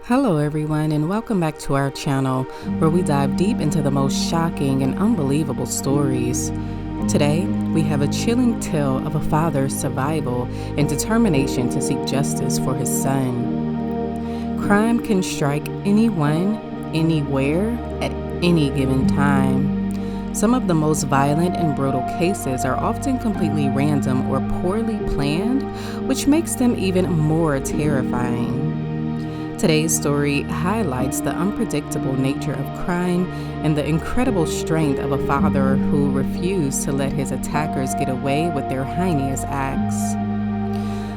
Hello everyone, and welcome back to our channel where we dive deep into the most shocking and unbelievable stories. Today, we have a chilling tale of a father's survival and determination to seek justice for his son. Crime can strike anyone, anywhere, at any given time. Some of the most violent and brutal cases are often completely random or poorly planned, which makes them even more terrifying. Today's story highlights the unpredictable nature of crime and the incredible strength of a father who refused to let his attackers get away with their heinous acts.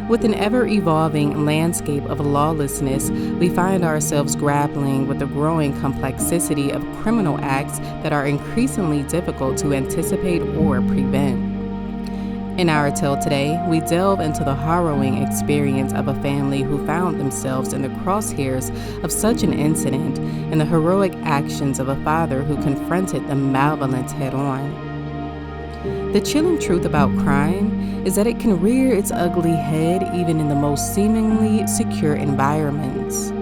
With an ever-evolving landscape of lawlessness, we find ourselves grappling with the growing complexity of criminal acts that are increasingly difficult to anticipate or prevent. In our tale today, we delve into the harrowing experience of a family who found themselves in the crosshairs of such an incident and the heroic actions of a father who confronted the malevolence head-on. The chilling truth about crime is that it can rear its ugly head even in the most seemingly secure environments.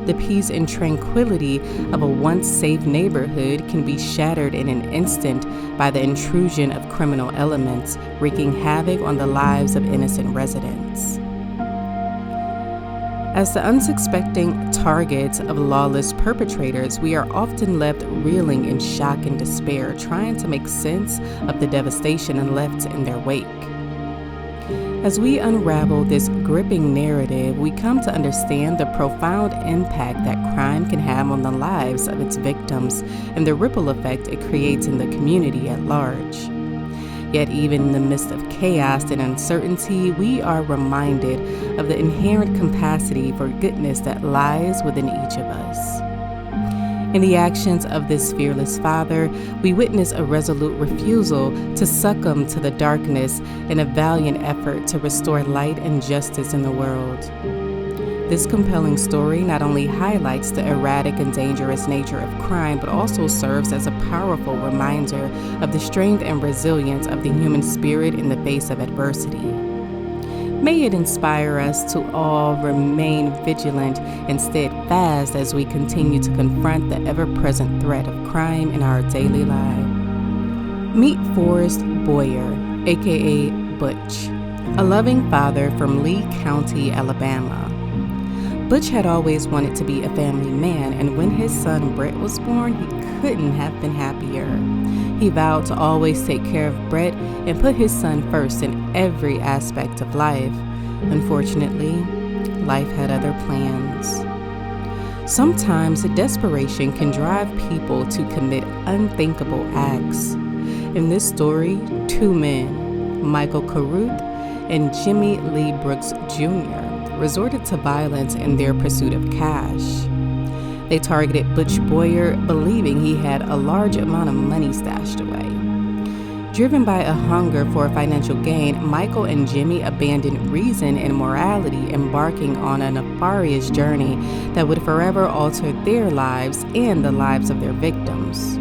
The peace and tranquility of a once safe neighborhood can be shattered in an instant by the intrusion of criminal elements, wreaking havoc on the lives of innocent residents. As the unsuspecting targets of lawless perpetrators, we are often left reeling in shock and despair, trying to make sense of the devastation left in their wake. As we unravel this gripping narrative, we come to understand the profound impact that crime can have on the lives of its victims and the ripple effect it creates in the community at large. Yet even in the midst of chaos and uncertainty, we are reminded of the inherent capacity for goodness that lies within each of us. In the actions of this fearless father, we witness a resolute refusal to succumb to the darkness in a valiant effort to restore light and justice in the world. This compelling story not only highlights the erratic and dangerous nature of crime, but also serves as a powerful reminder of the strength and resilience of the human spirit in the face of adversity. May it inspire us to all remain vigilant and steadfast as we continue to confront the ever-present threat of crime in our daily lives. Meet Forrest Bowyer, aka Butch, a loving father from Lee County, Alabama. Butch had always wanted to be a family man, and when his son Brett was born, he couldn't have been happier. He vowed to always take care of Brett and put his son first in every aspect of life. Unfortunately, life had other plans. Sometimes desperation can drive people to commit unthinkable acts. In this story, two men, Michael Carruth and Jimmy Lee Brooks Jr., resorted to violence in their pursuit of cash. They targeted Butch Bowyer, believing he had a large amount of money stashed away. Driven by a hunger for financial gain, Michael and Jimmy abandoned reason and morality, embarking on a nefarious journey that would forever alter their lives and the lives of their victims.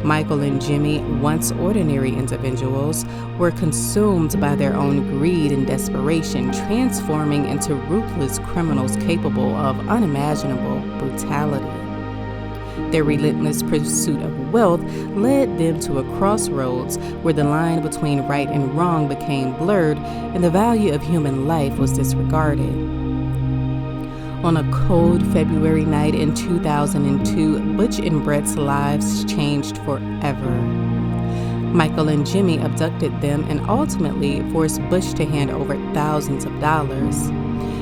Michael and Jimmy, once ordinary individuals, were consumed by their own greed and desperation, transforming into ruthless criminals capable of unimaginable brutality. Their relentless pursuit of wealth led them to a crossroads where the line between right and wrong became blurred and the value of human life was disregarded. On a cold February night in 2002, Butch and Brett's lives changed forever. Michael and Jimmy abducted them and ultimately forced Butch to hand over thousands of dollars.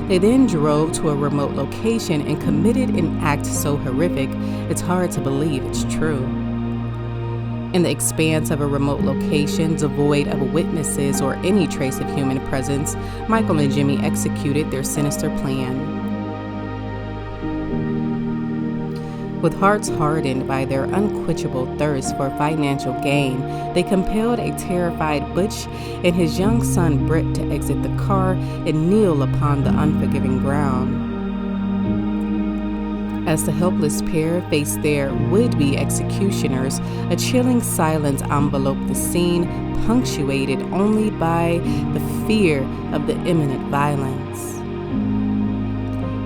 They then drove to a remote location and committed an act so horrific, it's hard to believe it's true. In the expanse of a remote location, devoid of witnesses or any trace of human presence, Michael and Jimmy executed their sinister plan. With hearts hardened by their unquenchable thirst for financial gain, they compelled a terrified Butch and his young son Brett to exit the car and kneel upon the unforgiving ground. As the helpless pair faced their would-be executioners, a chilling silence enveloped the scene, punctuated only by the fear of the imminent violence.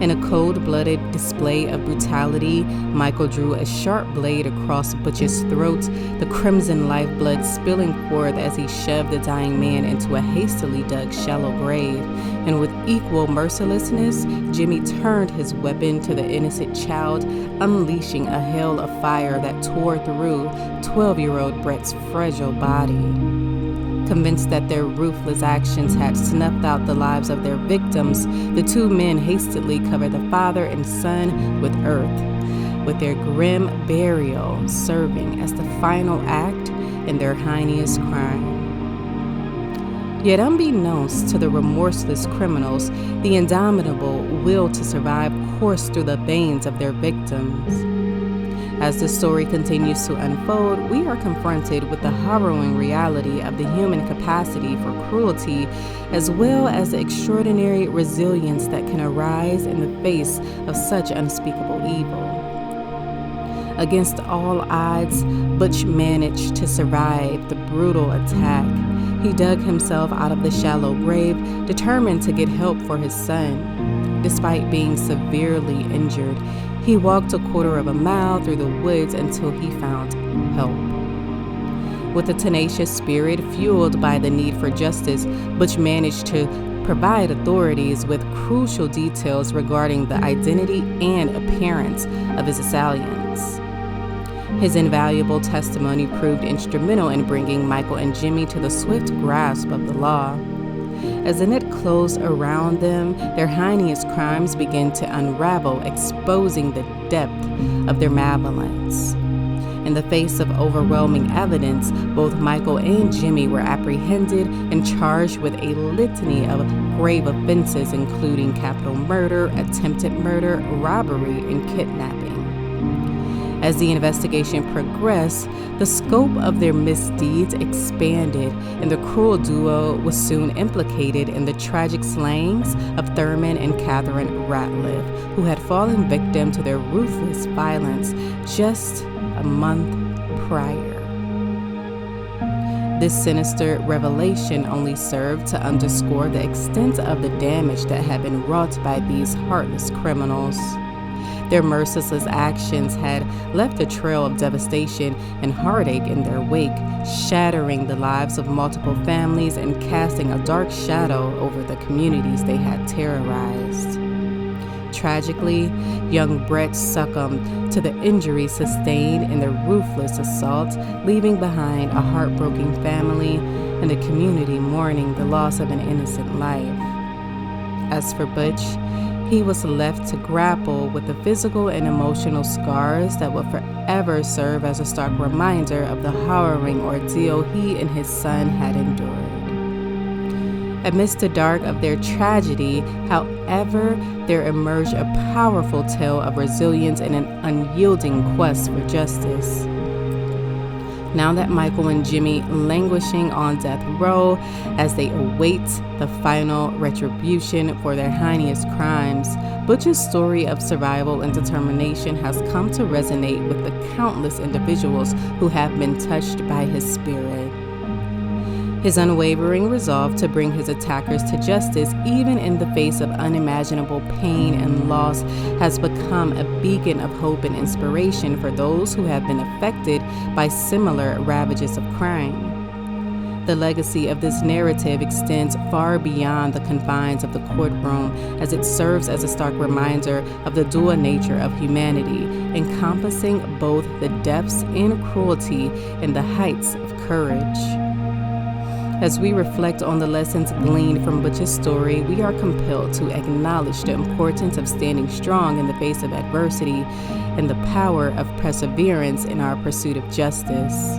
In a cold-blooded display of brutality, Michael drew a sharp blade across Butch's throat, the crimson lifeblood spilling forth as he shoved the dying man into a hastily dug shallow grave. And with equal mercilessness, Jimmy turned his weapon to the innocent child, unleashing a hail of fire that tore through 12-year-old Brett's fragile body. Convinced that their ruthless actions had snuffed out the lives of their victims, the two men hastily covered the father and son with earth, with their grim burial serving as the final act in their heinous crime. Yet unbeknownst to the remorseless criminals, the indomitable will to survive coursed through the veins of their victims. As the story continues to unfold, we are confronted with the harrowing reality of the human capacity for cruelty, as well as the extraordinary resilience that can arise in the face of such unspeakable evil. Against all odds, Butch managed to survive the brutal attack. He dug himself out of the shallow grave, determined to get help for his son. Despite being severely injured, he walked a quarter of a mile through the woods until he found help. With a tenacious spirit fueled by the need for justice, Butch managed to provide authorities with crucial details regarding the identity and appearance of his assailants. His invaluable testimony proved instrumental in bringing Michael and Jimmy to the swift grasp of the law. As the net closed around them, their heinous crimes began to unravel, exposing the depth of their malevolence. In the face of overwhelming evidence, both Michael and Jimmy were apprehended and charged with a litany of grave offenses, including capital murder, attempted murder, robbery, and kidnapping. As the investigation progressed, the scope of their misdeeds expanded, and the cruel duo was soon implicated in the tragic slayings of Thurman and Catherine Ratliff, who had fallen victim to their ruthless violence just a month prior. This sinister revelation only served to underscore the extent of the damage that had been wrought by these heartless criminals. Their merciless actions had left a trail of devastation and heartache in their wake, shattering the lives of multiple families and casting a dark shadow over the communities they had terrorized. Tragically, young Brett succumbed to the injuries sustained in the ruthless assault, leaving behind a heartbroken family and a community mourning the loss of an innocent life. As for Butch, he was left to grapple with the physical and emotional scars that would forever serve as a stark reminder of the harrowing ordeal he and his son had endured. Amidst the dark of their tragedy, however, there emerged a powerful tale of resilience and an unyielding quest for justice. Now that Michael and Jimmy languishing on death row as they await the final retribution for their heinous crimes, Butch's story of survival and determination has come to resonate with the countless individuals who have been touched by his spirit. His unwavering resolve to bring his attackers to justice, even in the face of unimaginable pain and loss, has become a beacon of hope and inspiration for those who have been affected by similar ravages of crime. The legacy of this narrative extends far beyond the confines of the courtroom, as it serves as a stark reminder of the dual nature of humanity, encompassing both the depths and cruelty and the heights of courage. As we reflect on the lessons gleaned from Butch's story, we are compelled to acknowledge the importance of standing strong in the face of adversity and the power of perseverance in our pursuit of justice.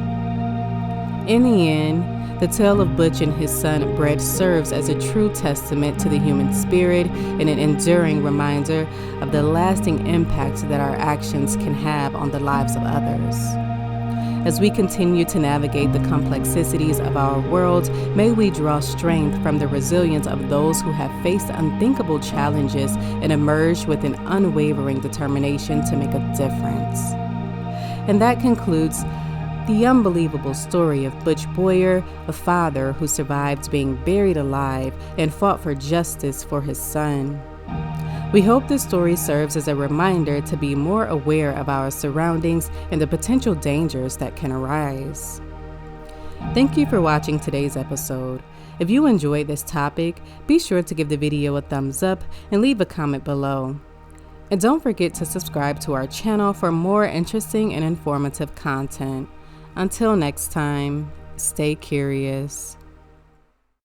In the end, the tale of Butch and his son Brett serves as a true testament to the human spirit and an enduring reminder of the lasting impact that our actions can have on the lives of others. As we continue to navigate the complexities of our world, may we draw strength from the resilience of those who have faced unthinkable challenges and emerged with an unwavering determination to make a difference. And that concludes the unbelievable story of Butch Bowyer, a father who survived being buried alive and fought for justice for his son. We hope this story serves as a reminder to be more aware of our surroundings and the potential dangers that can arise. Thank you for watching today's episode. If you enjoyed this topic, be sure to give the video a thumbs up and leave a comment below. And don't forget to subscribe to our channel for more interesting and informative content. Until next time, stay curious.